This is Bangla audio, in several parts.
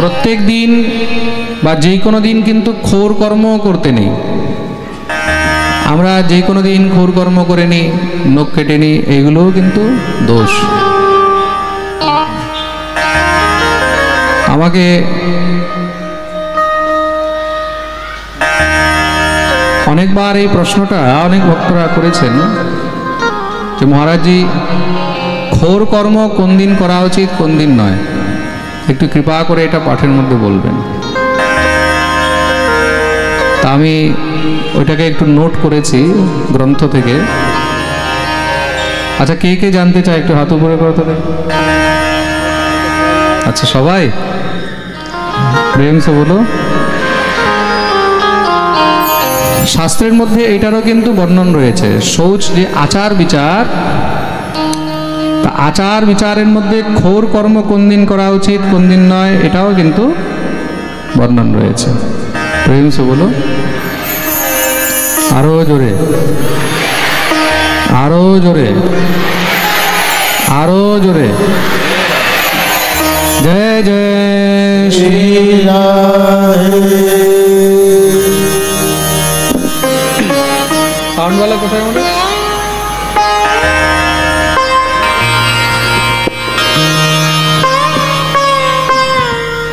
প্রত্যেক দিন বা যে কোনো দিন কিন্তু ঘোর কর্ম করতে নেই। আমরা যে কোনো দিন ঘোর কর্ম করে নিই, নখ কেটে নিই, এইগুলোও কিন্তু দোষ। আমাকে অনেকবার এই প্রশ্নটা অনেক ভক্তরা করেছেন যে মহারাজজি, ঘোর কর্ম কোন দিন করা উচিত কোন দিন নয়, একটু কৃপা করে এটা পাঠের মধ্যে বলবেন। তা আমি ওইটাকে একটু নোট করেছি গ্রন্থ থেকে। আচ্ছা, কে কে জানতে চায় একটু হাত উপরে করতে দেন। আচ্ছা, সবাই প্রেম সে বলো। শাস্ত্রের মধ্যে এটারও কিন্তু বর্ণন রয়েছে, শৌচ যে আচার বিচার, তা আচার বিচারের মধ্যে ঘোর কর্ম কোন দিন করা উচিত কোন দিন নয়, এটাও কিন্তু বর্ণন রয়েছে। প্রেম সে বলো, আরো জোরে, আরো জোরে, আরো জোরে। জয় জয় শ্রী সাউন্ড वाला কোথায় আমাদের?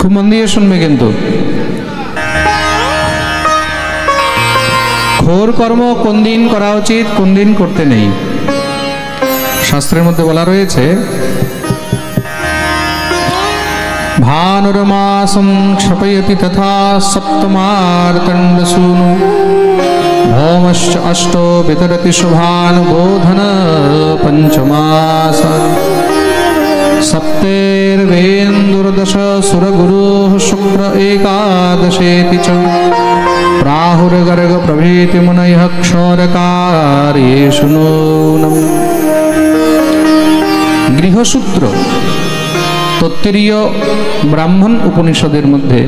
খুব মন দিয়ে শুনবে কিন্তু। ঘোর কর্ম কোন দিন করা উচিত কোন দিন করতে নেই, শাস্ত্রের মধ্যে বলা রয়েছে, ভানুরমাসং ক্ষপয়তি তথা সপ্তমার্তণ্ডসূনু ভৌমশ্চ অষ্টো বিতরতি শুভানুবোধন পঞ্চমাসান সপ্তের্বেন্দুর্দশ সুরগুরুঃ শুক্র একাদশেতি চ প্রাহুর্গর্গ প্রভৃতি মুনয়ঃ ক্ষৌরকার্যেষু নূনম। গৃহসূত্র তত্ত্বীয় ব্রাহ্মণ উপনিষদের মধ্যে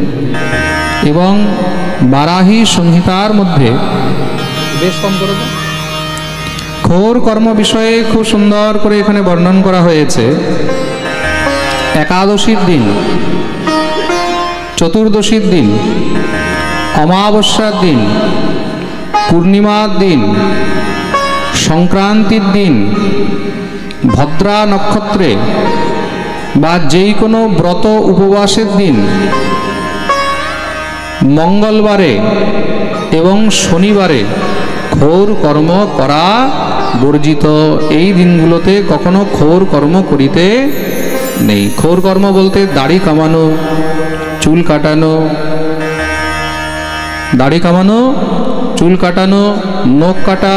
এবং বারাহী সংহিতার মধ্যে বেশ কম করে ঘোর কর্ম বিষয়ে খুব সুন্দর করে এখানে বর্ণন করা হয়েছে। একাদশীর দিন, চতুর্দশীর দিন, অমাবস্যার দিন, পূর্ণিমার দিন, সংক্রান্তির দিন, ভদ্রা নক্ষত্রে বা যেই কোনো ব্রত উপবাসের দিন, মঙ্গলবারে এবং শনিবারে ঘোর কর্ম করা বর্জিত। এই দিনগুলোতে কখনো ঘোর কর্ম করিতে নেই। ঘোর কর্ম বলতে দাড়ি কামানো, চুল কাটানো, দাড়ি কামানো, চুল কাটানো, নখ কাটা,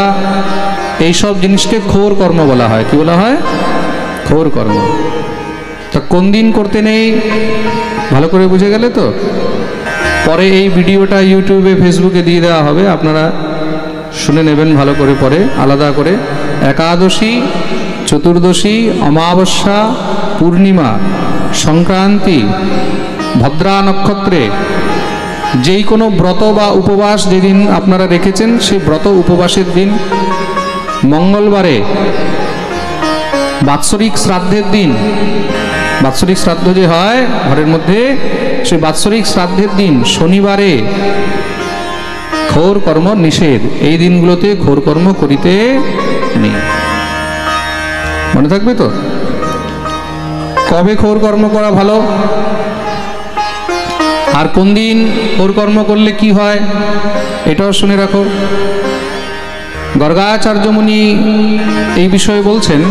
এইসব জিনিসকে ঘোর কর্ম বলা হয়। কি বলা হয়? ঘোর কর্ম। তা কোন দিন করতে নেই ভালো করে বুঝে গেলে তো? পরে এই ভিডিওটা ইউটিউবে ফেসবুকে দিয়ে দেওয়া হবে, আপনারা শুনে নেবেন ভালো করে পরে আলাদা করে। একাদশী, চতুর্দশী, অমাবস্যা, পূর্ণিমা, সংক্রান্তি, ভদ্রা নক্ষত্রে যেই কোনো ব্রত বা উপবাস যেদিন আপনারা রেখেছেন সেই ব্রত উপবাসের দিন, মঙ্গলবারে বাৎসরিক শ্রাদ্ধের দিন, বাৎসরিক শ্রাদ্ধ যে হয় ঘরের মধ্যে সেই বাৎসরিক শ্রাদ্ধের দিন, শনিবারে ঘোর কর্ম নিষেধ। এই দিনগুলোতে ঘোর কর্ম করিতে নেই। মনে থাকবে তো? কবে ঘোর কর্ম করা ভালো আর কোন দিন ঘোর কর্ম করলে কি হয় এটাও শুনে রাখো। গর্গাচার্য মুনি এই বিষয়ে বলছেন,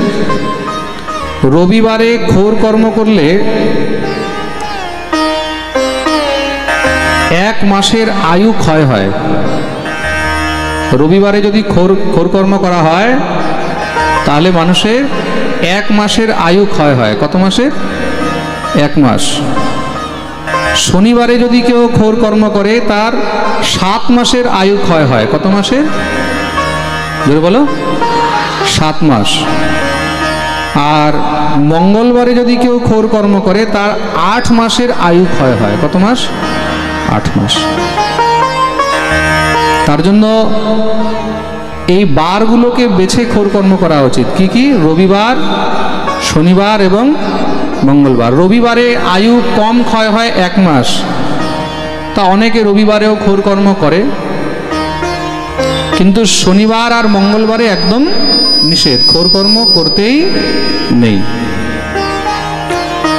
রবিবারে ঘোর কর্ম করলে 1 মাসের আয়ু ক্ষয় হয়। রবিবারে যদি ঘোর কর্ম করা হয় তাহলে মানুষের 1 মাসের আয়ু ক্ষয় হয়। কত মাসের? 1 মাস। শনিবারে যদি কেউ ঘোর কর্ম করে তার 7 মাসের আয়ু ক্ষয় হয়। কত মাসের? জোরে বলো। 7 মাস। আর মঙ্গলবারে যদি কেউ ঘোর কর্ম করে তার 8 মাসের আয়ু ক্ষয় হয়। কত মাস? 8 মাস। তার জন্য এই বারগুলোকে বেছে ঘোর কর্ম করা উচিত। কি কি? রবিবার, শনিবার এবং মঙ্গলবার। রবিবারে আয়ু কম ক্ষয় হয় 1 মাস, তা অনেকে রবিবারেও ঘোর কর্ম করে, কিন্তু শনিবার আর মঙ্গলবারে একদম নিষেধ, ঘোর কর্ম করতেই নেই।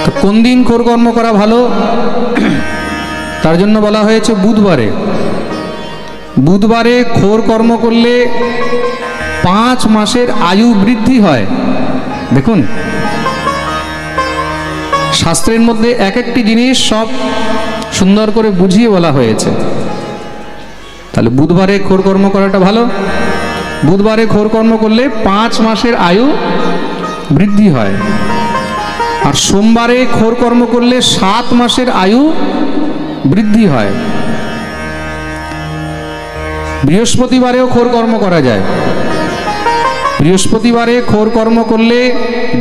তো কোন দিন ঘোর কর্ম করা ভালো? তার জন্য বলা হয়েছে বুধবারে। বুধবারে ঘোর কর্ম করলে 5 মাসের আয়ু বৃদ্ধি হয়। দেখুন, শাস্ত্রের মধ্যে এক একটি জিনিস সব সুন্দর করে বুঝিয়ে বলা হয়েছে। তাহলে বুধবারে ঘোর কর্ম করাটা ভালো। বুধবারে ঘোর কর্ম করলে 5 মাসের আয়ু বৃদ্ধি হয়। আর সোমবারে ঘোর কর্ম করলে 7 মাসের আয়ু বৃদ্ধি হয়। বৃহস্পতিবারেও ঘোর কর্ম করা যায়। বৃহস্পতিবারে ঘোর কর্ম করলে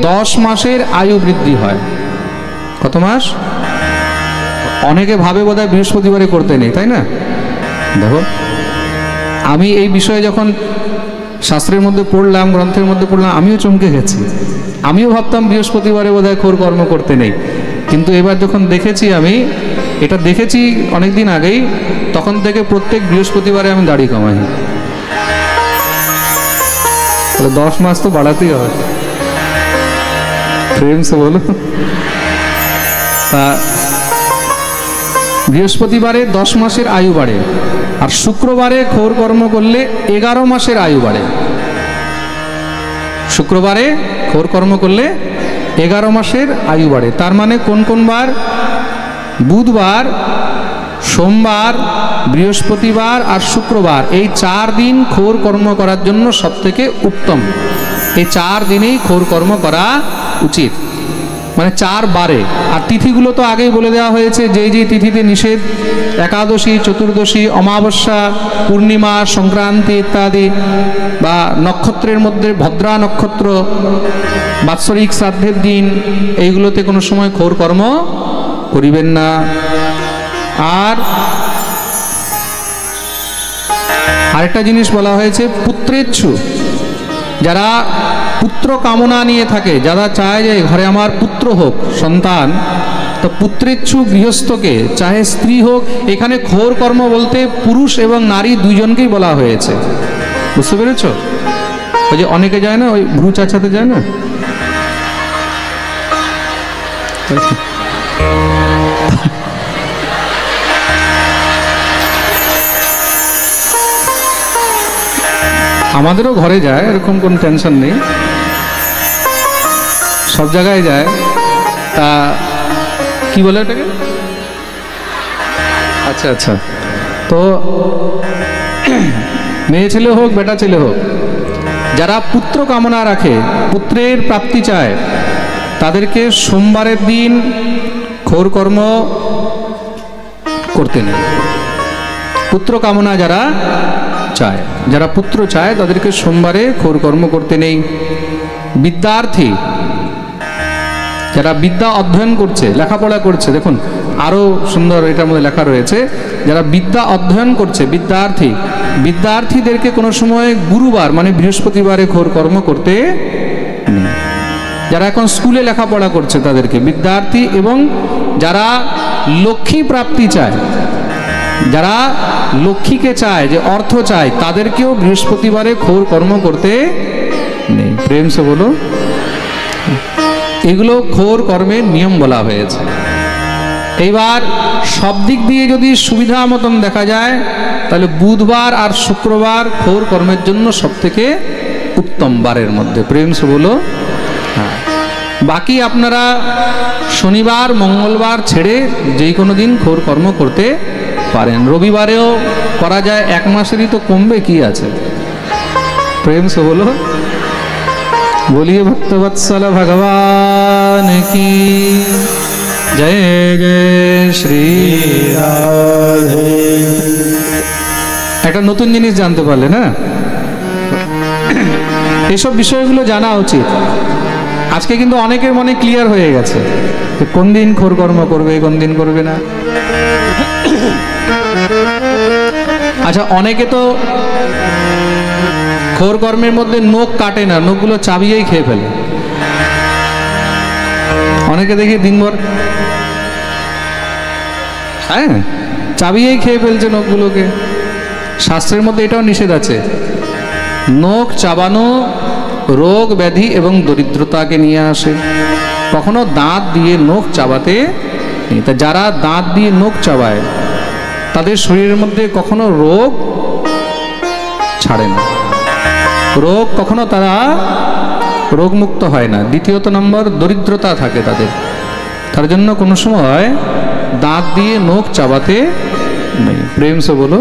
10 মাসের আয়ু বৃদ্ধি হয়। কত মাস? অনেকে ভাবে বোধহয় বৃহস্পতিবারে করতে নেই, তাই না? দেখো, আমি এই বিষয়ে যখন শাস্ত্রের মধ্যে পড়লাম, গ্রন্থের মধ্যে পড়লাম, আমিও চমকে গেছি। আমিও ভাবতাম বৃহস্পতিবারে বোধহয় ঘোর কর্ম করতে নেই, কিন্তু এবার যখন দেখেছি, আমি এটা দেখেছি অনেকদিন আগেই, তখন থেকে প্রত্যেক বৃহস্পতিবারে আমি দাড়ি কামাই। 10 মাস তো বাড়াতেই হয়, প্রেম সে বলো। তা বৃহস্পতিবারে 10 মাসের আয়ু বাড়ে, আর শুক্রবারে ঘোর কর্ম করলে 11 মাসের আয়ু বাড়ে। শুক্রবারে ঘোর কর্ম করলে 11 মাসের আয়ু বাড়ে। তার মানে কোন কোন বার? বুধবার, সোমবার, বৃহস্পতিবার আর শুক্রবার, এই 4 দিন ঘোর কর্ম করার জন্য সবথেকে উত্তম। এই 4 দিনেই ঘোর কর্ম করা উচিত, মানে 4 বারে। আর তিথিগুলো তো আগেই বলে দেওয়া হয়েছে, যেই যেই তিথিতে নিষেধ: একাদশী, চতুর্দশী, অমাবস্যা, পূর্ণিমা, সংক্রান্তি ইত্যাদি, বা নক্ষত্রের মধ্যে ভদ্রা নক্ষত্র, বাৎসরিক শ্রাদ্ধের দিন, এইগুলোতে কোনো সময় ঘোর কর্ম করিবেন না। আর আরেকটা জিনিস বলা হয়েছে, পুত্রেচ্ছু, যারা পুত্র কামনা নিয়ে থাকে, যারা চায় যে ঘরে আমার পুত্র হোক, সন্তান, তো পুত্রেচ্ছু গৃহস্থকে, চাহে স্ত্রী হোক, এখানে ঘোর কর্ম বলতে পুরুষ এবং নারী দুইজনকেই বলা হয়েছে। বুঝতে পেরেছ? ওই যে অনেকে যায় না, ওই ভ্রু চাচাতে যায় না, আমাদেরও ঘরে যায়, এরকম কোনো টেনশন নেই, সব জায়গায় যায়। তা কি বলে এটাকে? আচ্ছা আচ্ছা, তো মেয়ে ছেলে হোক, বেটা ছেলে হোক, যারা পুত্র কামনা রাখে, পুত্রের প্রাপ্তি চায়, তাদেরকে সোমবারের দিন ঘোর কর্ম করতে নেই। পুত্র কামনা যারা চায়, যারা পুত্র চায়, তাদেরকে সোমবারে ঘোর কর্ম করতে নেই। বিদ্যার্থী, যারা বিদ্যা অধ্যয়ন করছে, লেখাপড়া করছে, দেখুন আরো সুন্দর এটার মধ্যে লেখা রয়েছে, যারা বিদ্যা অধ্যয়ন করছে, বিদ্যার্থী, বিদ্যার্থীদেরকে কোনো সময় গুরুবার মানে বৃহস্পতিবারে ঘোর কর্ম করতে নেই। যারা এখন স্কুলে লেখাপড়া করছে তাদেরকে বিদ্যার্থী, এবং যারা লক্ষ্মী প্রাপ্তি চায়, যারা লক্ষ্মীকে চায়, যে অর্থ চায়, তাদেরকেও বৃহস্পতিবারে ঘোর কর্ম করতে নেই। প্রেম সে বলো। এগুলো ঘোর কর্মের নিয়ম বলা হয়েছে। এইবার সব দিক দিয়ে যদি সুবিধা মতন দেখা যায়, তাহলে বুধবার আর শুক্রবার ঘোর কর্মের জন্য সব থেকে উত্তম বারের মধ্যে। প্রেম সে বলো। হ্যাঁ, বাকি আপনারা শনিবার, মঙ্গলবার ছেড়ে যেই কোনো দিন ঘোর কর্ম করতে পারেন। রবিবারেও করা যায়, 1 মাসেরই তো কমবে কি আছে। প্রেম সে বলো। बोलिए भक्तवत्सल भगवान की जय। जय श्री राधे। একটা নতুন জিনিস জানতে পারলে না, এইসব বিষয়গুলো জানা উচিত। আজকে কিন্তু অনেকের মনে ক্লিয়ার হয়ে গেছে যে কোন দিন ঘোর কর্ম করবে, কোন দিন করবে না। আচ্ছা, অনেকে তো ঘোর কর্মের মধ্যে নখ কাটে না, নখগুলো চাবিয়েই খেয়ে ফেলে। অনেকে দেখি দিনভর হ্যাঁ চাবিয়েই খেয়ে ফেলছে নখগুলোকে। শাস্ত্রের মধ্যে এটাও নিষেধ আছে, নখ চাবানো রোগ ব্যাধি এবং দরিদ্রতাকে নিয়ে আসে। কখনো দাঁত দিয়ে নখ চাবাতে নেই। তা যারা দাঁত দিয়ে নখ চাবায় তাদের শরীরের মধ্যে কখনো রোগ ছাড়ে না, রোগ কখনো তারা রোগমুক্ত হয় না। দ্বিতীয়ত নম্বর, দরিদ্রতা থাকে তাদের, তার জন্য কোনো সময় দাঁত দিয়ে নখ চাবাতে নেই। প্রেম সে বলো।